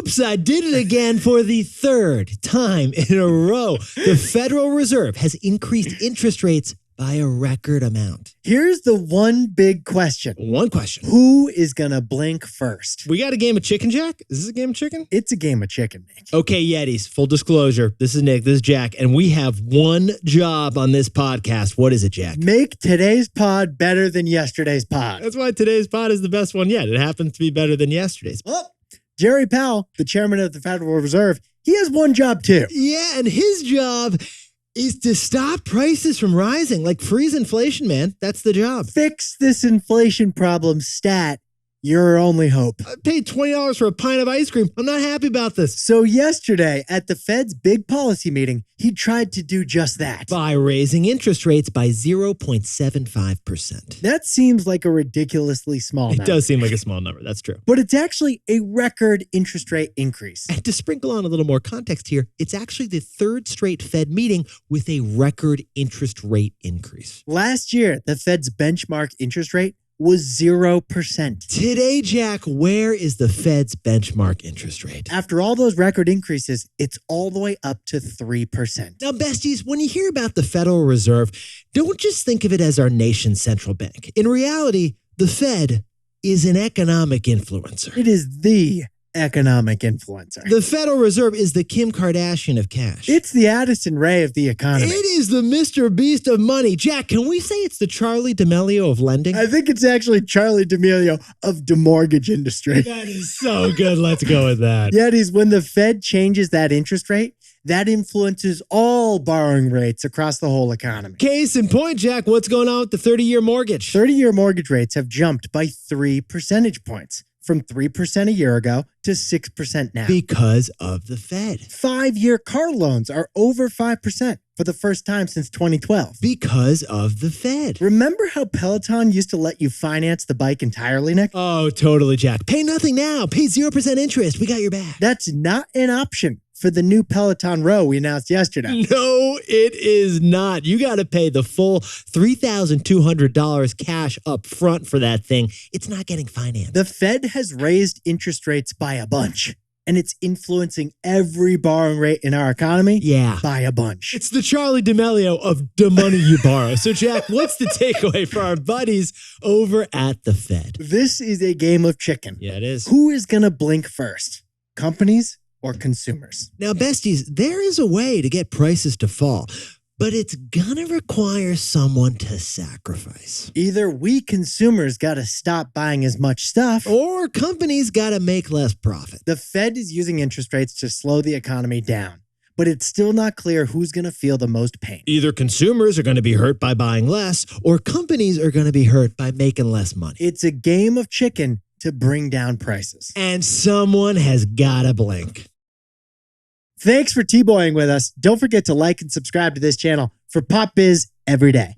Oops, I did it again for the third time in a row. The Federal Reserve has increased interest rates by a record amount. Here's the one big question. One question. Who is going to blink first? We got a game of chicken, Jack? Is this a game of chicken? It's a game of chicken, Nick. Okay, Yetis, full disclosure. This is Nick, this is Jack, and we have one job on this podcast. What is it, Jack? Make today's pod better than yesterday's pod. That's why today's pod is the best one yet. It happens to be better than yesterday's. Well, Jerry Powell, the chairman of the Federal Reserve, he has one job too. Yeah, and his job is to stop prices from rising, like freeze inflation, man. That's the job. Fix this inflation problem stat. Your only hope. I paid $20 for a pint of ice cream. I'm not happy about this. So yesterday at the Fed's big policy meeting, he tried to do just that. By raising interest rates by 0.75%. That seems like a ridiculously small number. It does seem like a small number. That's true. But it's actually a record interest rate increase. And to sprinkle on a little more context here, it's actually the third straight Fed meeting with a record interest rate increase. Last year, the Fed's benchmark interest rate was 0%. Today, Jack, where is the Fed's benchmark interest rate? After all those record increases, it's all the way up to 3%. Now, besties, when you hear about the Federal Reserve, don't just think of it as our nation's central bank. In reality, the Fed is an economic influencer. It is the economic influencer. The Federal Reserve is the Kim Kardashian of cash. It's the Addison Rae of the economy. It is the Mr. Beast of money. Jack, can we say it's the Charlie D'Amelio of lending? I think it's actually Charlie D'Amelio of the mortgage industry. That is so good. Let's go with that. Yetis, when the Fed changes that interest rate, that influences all borrowing rates across the whole economy. Case in point, Jack, what's going on with the 30-year mortgage? 30-year mortgage rates have jumped by 3 percentage points, from 3% a year ago to 6% now. Because of the Fed. 5-year car loans are over 5% for the first time since 2012. Because of the Fed. Remember how Peloton used to let you finance the bike entirely, Nick? Oh, totally, Jack. Pay nothing now. Pay 0% interest. We got your back. That's not an option for the new Peloton Row we announced yesterday. No, it is not. You got to pay the full $3,200 cash up front for that thing. It's not getting financed. The Fed has raised interest rates by a bunch, and it's influencing every borrowing rate in our economy by a bunch. It's the Charlie D'Amelio of the money you borrow. So, Jack, what's the takeaway for our buddies over at the Fed? This is a game of chicken. Yeah, it is. Who is going to blink first? Companies or consumers? Now, besties, there is a way to get prices to fall, but it's gonna require someone to sacrifice. Either we consumers got to stop buying as much stuff, Or companies gotta make less profit. the Fed is using interest rates to slow the economy down, but it's still not clear who's going to feel the most pain. Either consumers are gonna be hurt by buying less, or companies are gonna be hurt by making less money. It's a game of chicken to bring down prices. And someone has gotta blink. Thanks for T-Boying with us. Don't forget to like and subscribe to this channel for Pop Biz every day.